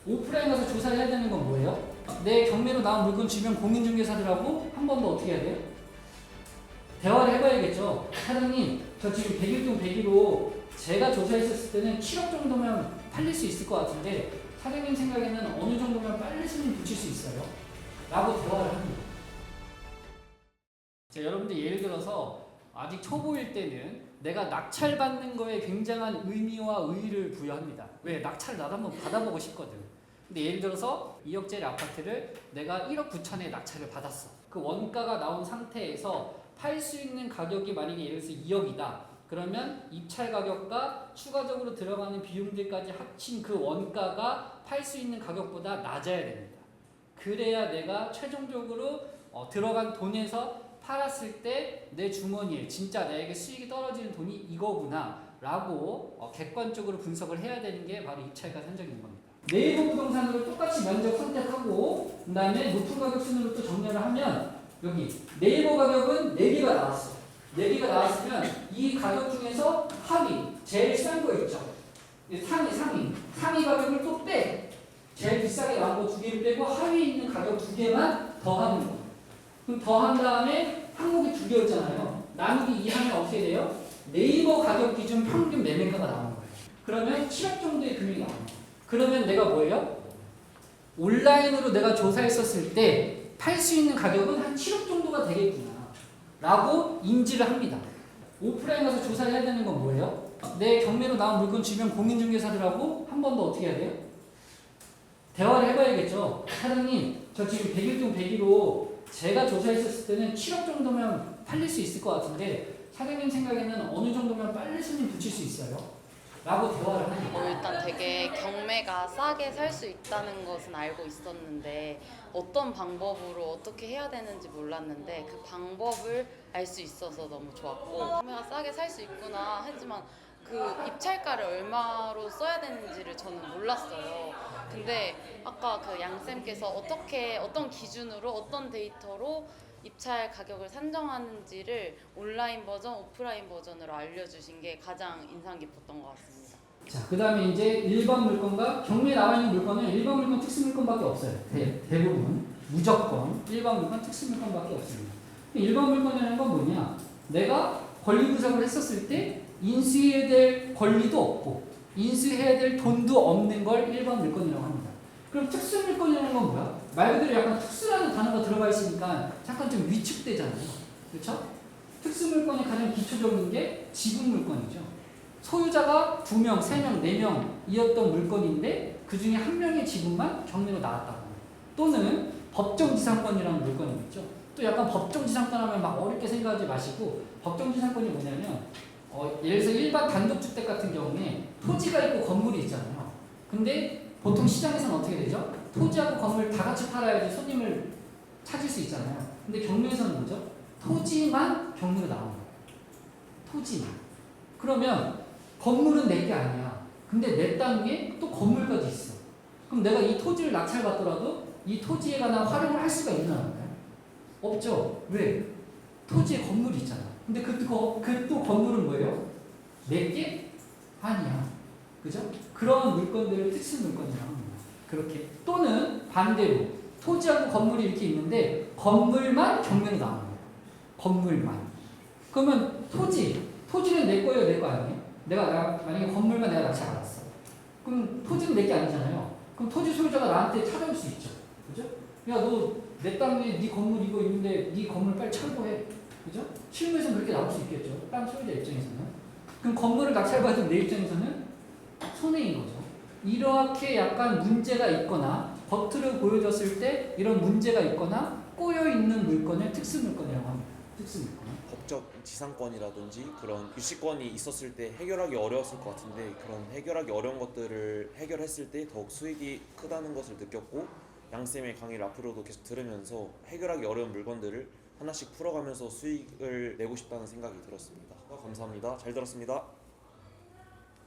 오프라인 가서 조사를 해야 되는 건 뭐예요? 내 경매로 나온 물건 주변 공인중개사들하고 한 번 더 어떻게 해야 돼요? 대화를 해봐야겠죠. 사장님, 저 지금 101동 101호 제가 조사했었을 때는 7억 정도면 팔릴 수 있을 것 같은데 사장님 생각에는 어느 정도면 빨리 손님 붙일 수 있어요? 라고 대화를 합니다. 자, 여러분들 예를 들어서 아직 초보일 때는 내가 낙찰받는 거에 굉장한 의미와 의의를 부여합니다. 왜? 낙찰 나도 한번 받아보고 싶거든. 근데 예를 들어서 2억짜리 아파트를 내가 1억 9천에 낙찰을 받았어. 그 원가가 나온 상태에서 팔 수 있는 가격이 만약에 예를 들어서 2억이다. 그러면 입찰 가격과 추가적으로 들어가는 비용들까지 합친 그 원가가 팔 수 있는 가격보다 낮아야 됩니다. 그래야 내가 최종적으로 들어간 돈에서 팔았을 때 내 주머니에 진짜 나에게 수익이 떨어지는 돈이 이거구나 라고 객관적으로 분석을 해야 되는 게 바로 입찰가 산정인 겁니다. 네이버 부동산으로 똑같이 면적 선택하고 그 다음에 높은 가격 순으로 또 정렬을 하면 여기 네이버 가격은 4개가 나왔어. 4개가 나왔으면 이 가격 중에서 하위 제일 싼 거 있죠. 상위 가격을 또 빼. 제일 비싸게 나온 거 2개를 빼고 하위에 있는 가격 2개만 더하는 거예요. 그럼 더한 다음에 항목이 2개였잖아요. 나누기 2하면 어떻게 돼요? 네이버 가격 기준 평균 매매가가 나오는 거예요. 그러면 7억 정도의 금액이 나오는 거예요. 그러면 내가 뭐예요? 온라인으로 내가 조사했었을 때 팔 수 있는 가격은 한 7억 정도가 되겠구나 라고 인지를 합니다. 오프라인 가서 조사를 해야 되는 건 뭐예요? 내 경매로 나온 물건 주변 공인중개사들하고 한 번 더 어떻게 해야 돼요? 대화를 해봐야겠죠. 사장님, 저 지금 101동 101호 제가 조사했었을 때는 7억 정도면 팔릴 수 있을 것 같은데 사장님 생각에는 어느 정도면 빨리 손님 붙일 수 있어요? 라고 대화를 합니다. 일단 되게 경매가 싸게 살 수 있다는 것은 알고 있었는데 어떤 방법으로 어떻게 해야 되는지 몰랐는데 그 방법을 알 수 있어서 너무 좋았고 경매가 싸게 살 수 있구나 했지만 그 입찰가를 얼마로 써야 되는지를 저는 몰랐어요. 근데 아까 그 양쌤께서 어떤 기준으로 어떤 데이터로 입찰 가격을 산정하는지를 온라인 버전, 오프라인 버전으로 알려주신 게 가장 인상 깊었던 것 같습니다. 자, 그 다음에 이제 일반 물건과 경매에 나와 있는 물건은 일반 물건, 특수 물건밖에 없어요. 대부분 무조건 일반 물건, 특수 물건밖에 없습니다. 일반 물건이라는 건 뭐냐? 내가 권리 구성을 했었을 때 인수해야 될 권리도 없고 인수해야 될 돈도 없는 걸 일반 물건이라고 합니다. 그럼 특수 물건이라는 건 뭐야? 말 그대로 약간 특수라는 단어가 들어가 있으니까 잠깐 좀 위축되잖아요. 그렇죠? 특수 물건의 가장 기초적인 게 지분 물건이죠. 소유자가 2명, 3명, 4명이었던 물건인데 그 중에 한 명의 지분만 경매로 나왔다고. 또는 법정지상권이라는 물건이 있죠. 또 약간 법정지상권 하면 막 어렵게 생각하지 마시고 법정지상권이 뭐냐면 예를 들어서 일반 단독주택 같은 경우에 토지가 있고 건물이 있잖아요. 근데 보통 시장에서는 어떻게 되죠? 토지하고 건물 다 같이 팔아야지 손님을 찾을 수 있잖아요. 근데 경매에서는 뭐죠? 토지만 경매로 나오는 거예요. 토지만. 그러면 건물은 내 게 아니야. 근데 내 땅에 또 건물까지 있어. 그럼 내가 이 토지를 낙찰받더라도 이 토지에 관한 활용을 할 수가 있나? 없죠. 왜? 토지에 건물이 있잖아. 근데 그 또 건물은 뭐예요? 내 게 아니야. 그죠? 그런 물건들을 특수 물건이라고 합니다. 그렇게. 또는 반대로 토지하고 건물이 이렇게 있는데 건물만 경매로 나오는 거예요. 건물만. 그러면 토지는 내 거예요, 내 거 아니에요? 만약에 건물만 내가 낙찰받았어. 그럼 토지는 내 게 아니잖아요. 그럼 토지 소유자가 나한테 찾아올 수 있죠. 그죠? 야, 너 내 땅에 네 건물 이거 있는데 네 건물 빨리 철거해. 그죠? 실무에서는 그렇게 나올 수 있겠죠. 땅 소유자 입장에서는. 그럼 건물을 낙찰받은 내 입장에서는 손해인 거죠. 이렇게 약간 문제가 있거나 겉으로 보여졌을 때 이런 문제가 있거나 꼬여있는 물건을 특수 물건이라고 합니다. 특수 물건. 법적 지상권이라든지 그런 유치권이 있었을 때 해결하기 어려웠을 것 같은데 그런 해결하기 어려운 것들을 해결했을 때 더욱 수익이 크다는 것을 느꼈고 양쌤의 강의를 앞으로도 계속 들으면서 해결하기 어려운 물건들을 하나씩 풀어가면서 수익을 내고 싶다는 생각이 들었습니다. 감사합니다. 잘 들었습니다.